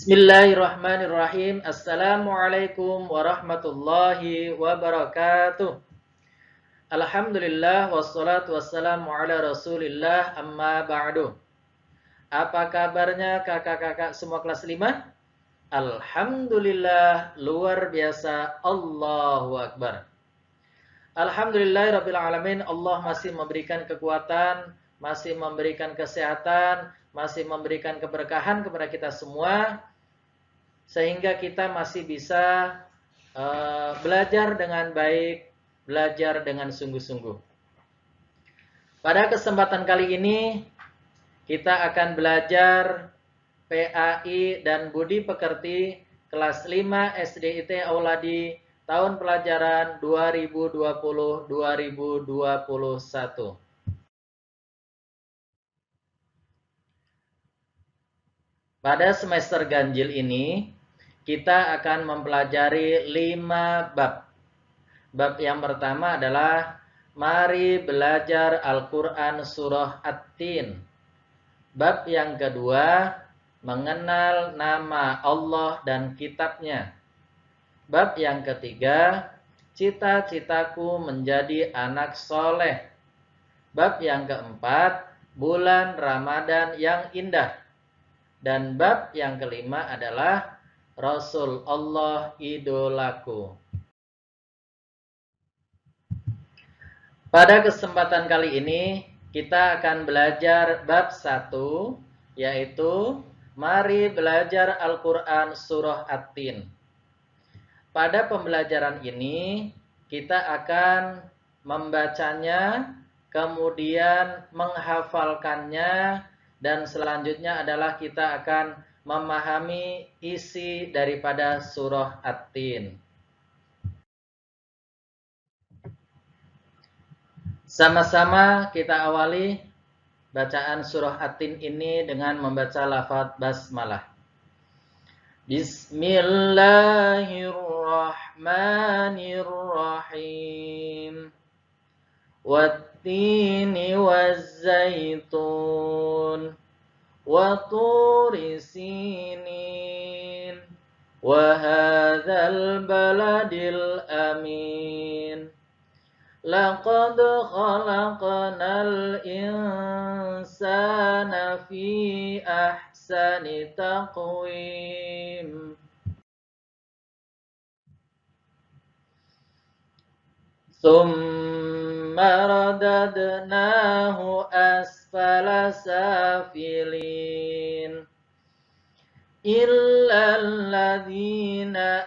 Bismillahirrahmanirrahim. Assalamualaikum warahmatullahi wabarakatuh. Alhamdulillah wassalatu wassalamu ala Rasulillah amma ba'du. Apa kabarnya kakak-kakak semua kelas 5? Alhamdulillah luar biasa. Allahu Akbar. Alhamdulillahirabbil alamin. Allah masih memberikan kekuatan, masih memberikan kesehatan, masih memberikan keberkahan kepada kita semua sehingga kita masih bisa belajar dengan baik, belajar dengan sungguh-sungguh. Pada kesempatan kali ini kita akan belajar PAI dan Budi Pekerti kelas 5 SDIT Auladi tahun pelajaran 2020-2021. Pada semester ganjil ini kita akan mempelajari 5 bab. Bab yang pertama adalah mari belajar Al-Quran Surah At-Tin. Bab yang kedua, mengenal nama Allah dan kitabnya. Bab yang ketiga, cita-citaku menjadi anak soleh. Bab yang keempat, bulan Ramadan yang indah. Dan bab yang kelima adalah Rasul Allah idolaku. Pada kesempatan kali ini kita akan belajar bab 1, yaitu mari belajar Al-Quran Surah At-Tin. Pada pembelajaran ini kita akan membacanya, kemudian menghafalkannya, dan selanjutnya adalah kita akan memahami isi daripada surah At-Tin. Sama-sama kita awali bacaan surah At-Tin ini dengan membaca lafaz basmalah. Bismillahirrahmanirrahim. Wattini wazzaitun wa turi sinin wa hadzal baladil amin. Laqad khalaqnal insana fi ahsani taqwim. Thumma radadnahu asfala safilin. Illal ladzina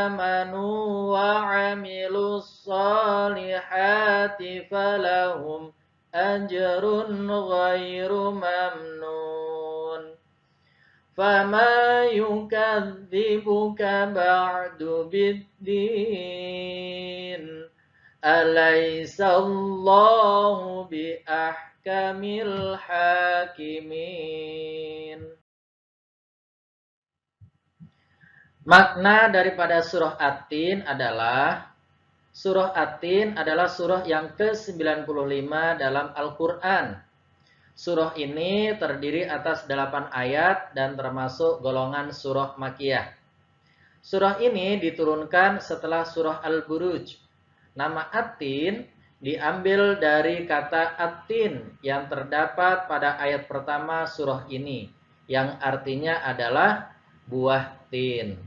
amanu wa 'amilus solihati falahum ajrun ghairu mamnun. Fama yukadzibuka ba'du biddin. Alaisallahu biahkamil hakimin. Makna daripada surah At-Tin adalah surah At-Tin adalah surah yang ke-95 dalam Al-Quran. Surah ini terdiri atas 8 ayat dan termasuk golongan surah Makkiyah. Surah ini diturunkan setelah surah Al-Buruj. Nama At-Tin diambil dari kata At-Tin yang terdapat pada ayat pertama surah ini, yang artinya adalah buah tin.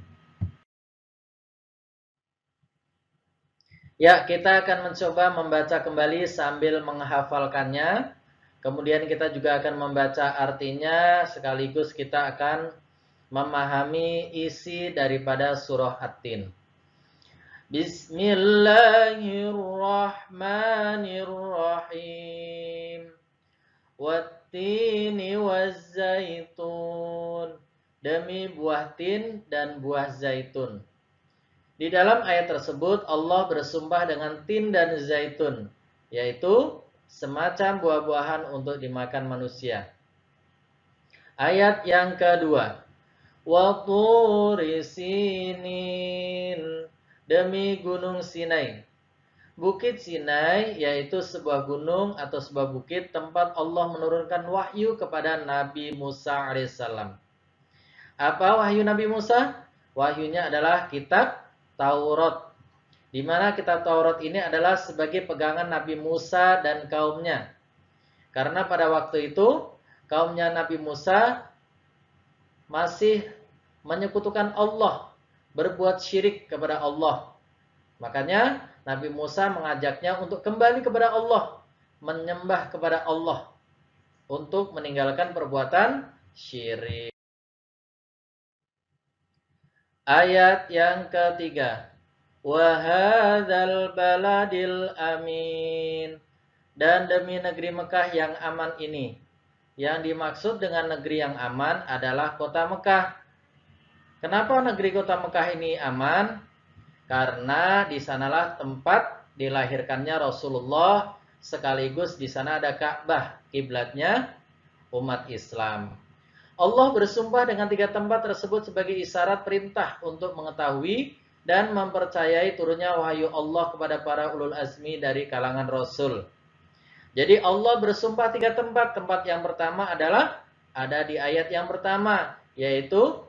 Ya, kita akan mencoba membaca kembali sambil menghafalkannya. Kemudian kita juga akan membaca artinya, sekaligus kita akan memahami isi daripada surah At-Tin. Bismillahirrahmanirrahim. Wattini wazzaitun. Demi buah tin dan buah zaitun. Di dalam ayat tersebut Allah bersumpah dengan tin dan zaitun, yaitu semacam buah-buahan untuk dimakan manusia. Ayat yang kedua, wa turi sinin, demi gunung Sinai. Bukit Sinai yaitu sebuah gunung atau sebuah bukit tempat Allah menurunkan wahyu kepada Nabi Musa alaihissalam. Apa wahyu Nabi Musa? Wahyunya adalah kitab Taurat. Di mana kitab Taurat ini adalah sebagai pegangan Nabi Musa dan kaumnya. Karena pada waktu itu kaumnya Nabi Musa masih menyekutukan Allah, berbuat syirik kepada Allah. Makanya Nabi Musa mengajaknya untuk kembali kepada Allah, menyembah kepada Allah, untuk meninggalkan perbuatan syirik. Ayat yang ketiga. Wa hadzal baladil amin. Dan demi negeri Mekah yang aman ini. Yang dimaksud dengan negeri yang aman adalah kota Mekah. Kenapa negeri kota Mekah ini aman? Karena di sanalah tempat dilahirkannya Rasulullah, sekaligus di sana ada Ka'bah, kiblatnya umat Islam. Allah bersumpah dengan 3 tempat tersebut sebagai isyarat perintah untuk mengetahui dan mempercayai turunnya wahyu Allah kepada para ulul azmi dari kalangan Rasul. Jadi Allah bersumpah 3 tempat. Tempat yang pertama adalah ada di ayat yang pertama, yaitu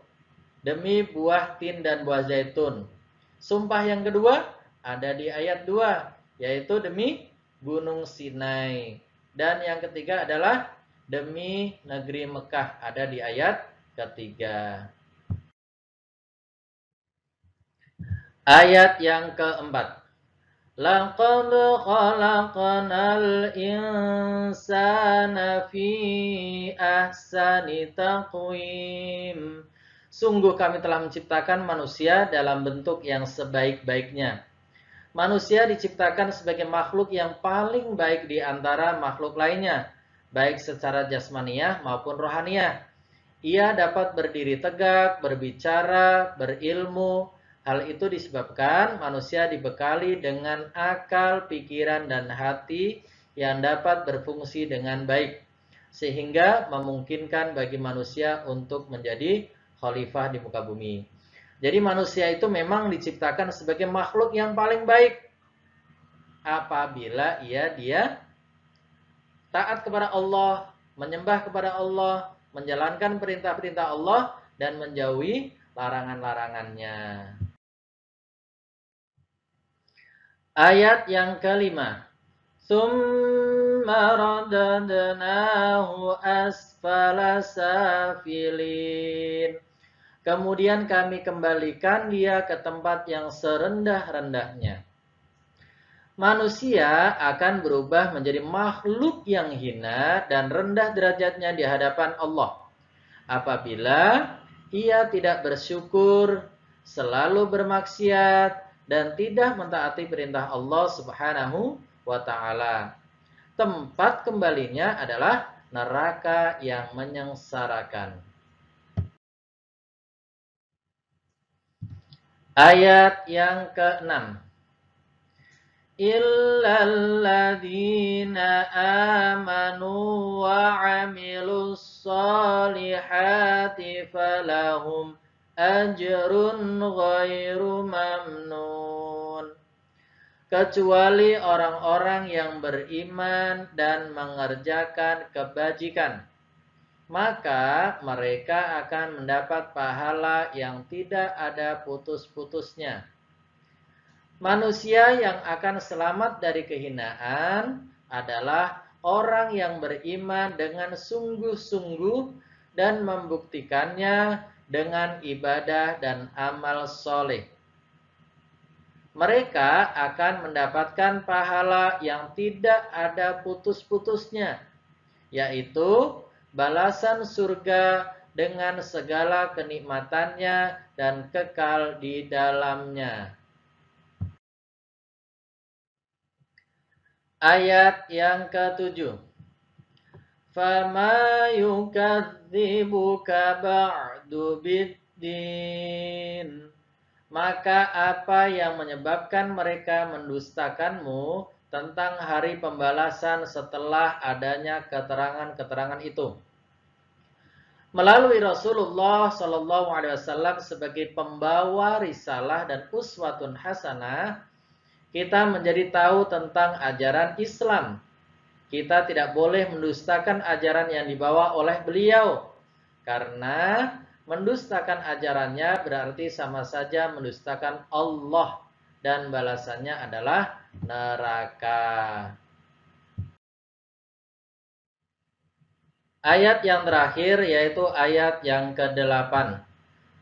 demi buah tin dan buah zaitun. Sumpah yang kedua ada di ayat 2, yaitu demi gunung Sinai. Dan yang ketiga adalah demi negeri Mekah, ada di ayat ketiga. Ayat yang keempat. Laqad khalaqnal insana fi ahsani taqwim. Sungguh kami telah menciptakan manusia dalam bentuk yang sebaik-baiknya. Manusia diciptakan sebagai makhluk yang paling baik di antara makhluk lainnya, baik secara jasmaniah maupun rohaniah. Ia dapat berdiri tegak, berbicara, berilmu. Hal itu disebabkan manusia dibekali dengan akal, pikiran, dan hati yang dapat berfungsi dengan baik, sehingga memungkinkan bagi manusia untuk menjadi khalifah di muka bumi. Jadi manusia itu memang diciptakan sebagai makhluk yang paling baik apabila dia taat kepada Allah, menyembah kepada Allah, menjalankan perintah-perintah Allah, dan menjauhi larangan-larangannya. Ayat yang kelima. Tsumma radadnahu asfala safilin. Kemudian kami kembalikan dia ke tempat yang serendah-rendahnya. Manusia akan berubah menjadi makhluk yang hina dan rendah derajatnya di hadapan Allah apabila ia tidak bersyukur, selalu bermaksiat, dan tidak mentaati perintah Allah Subhanahu wa ta'ala. Tempat kembalinya adalah neraka yang menyengsarakan. Ayat yang ke-6. Illalladzina amanu wa 'amilus solihati falahum ajrun ghairu mamnun. Kecuali orang-orang yang beriman dan mengerjakan kebajikan, maka mereka akan mendapat pahala yang tidak ada putus-putusnya. Manusia yang akan selamat dari kehinaan adalah orang yang beriman dengan sungguh-sungguh dan membuktikannya dengan ibadah dan amal soleh. Mereka akan mendapatkan pahala yang tidak ada putus-putusnya, yaitu balasan surga dengan segala kenikmatannya dan kekal di dalamnya. Ayat yang ke-7. Fama yukadzibuka ba'du biddin. Maka apa yang menyebabkan mereka mendustakanmu tentang hari pembalasan setelah adanya keterangan-keterangan itu? Melalui Rasulullah SAW sebagai pembawa risalah dan uswatun hasanah, kita menjadi tahu tentang ajaran Islam. Kita tidak boleh mendustakan ajaran yang dibawa oleh beliau, karena Mendustakan ajarannya berarti sama saja mendustakan Allah dan balasannya adalah neraka. Ayat yang terakhir yaitu ayat yang ke-8.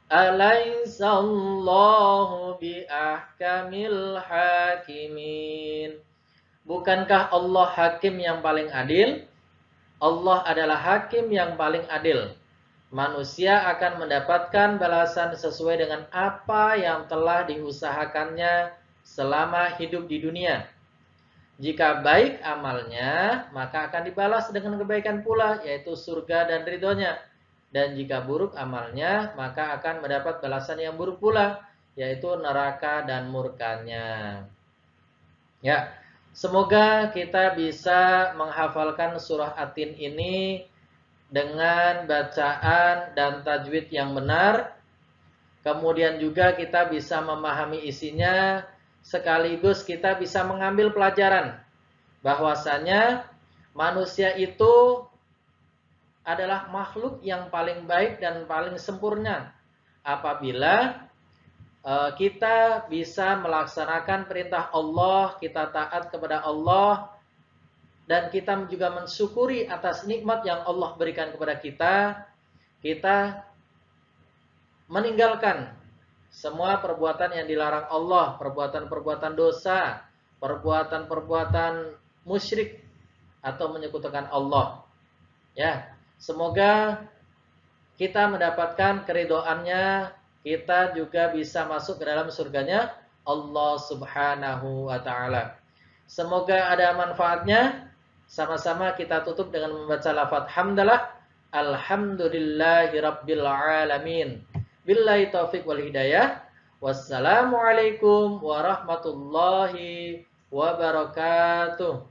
Alaihissallahu biahkamil hakimin. Bukankah Allah hakim yang paling adil? Allah adalah hakim yang paling adil. Manusia akan mendapatkan balasan sesuai dengan apa yang telah diusahakannya selama hidup di dunia. Jika baik amalnya, maka akan dibalas dengan kebaikan pula, yaitu surga dan ridhonya. Dan jika buruk amalnya, maka akan mendapat balasan yang buruk pula, yaitu neraka dan murkanya. Ya, semoga kita bisa menghafalkan surah At-Tin ini dengan bacaan dan tajwid yang benar. Kemudian juga kita bisa memahami isinya, sekaligus kita bisa mengambil pelajaran bahwasanya manusia itu adalah makhluk yang paling baik dan paling sempurna apabila kita bisa melaksanakan perintah Allah, kita taat kepada Allah, dan kita juga mensyukuri atas nikmat yang Allah berikan kepada kita. Kita meninggalkan semua perbuatan yang dilarang Allah, perbuatan-perbuatan dosa, perbuatan-perbuatan musyrik atau menyekutukan Allah. Ya, semoga kita mendapatkan keridhoannya, kita juga bisa masuk ke dalam surganya Allah Subhanahu wa taala. Semoga ada manfaatnya. Sama-sama kita tutup dengan membaca lafaz hamdalah. Alhamdulillahirabbil alamin. Billahi taufik wal hidayah. Wassalamualaikum warahmatullahi wabarakatuh.